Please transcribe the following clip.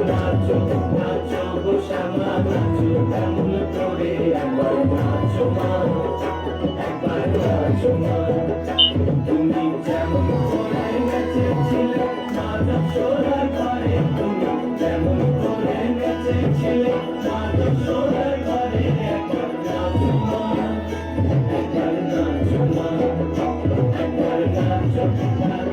নাচো নাচো গো শ্যামা নাচো কেমন করে একবার নাচো মা একবার নাচো মা তুমি যেমন করে নেচেছিলে মাধব সোনার ঘরে তুমি যেমন করে নেচেছিলে মাধব সোনার ঘরে একবার নাচো মা একবার নাচো মা একবার নাচো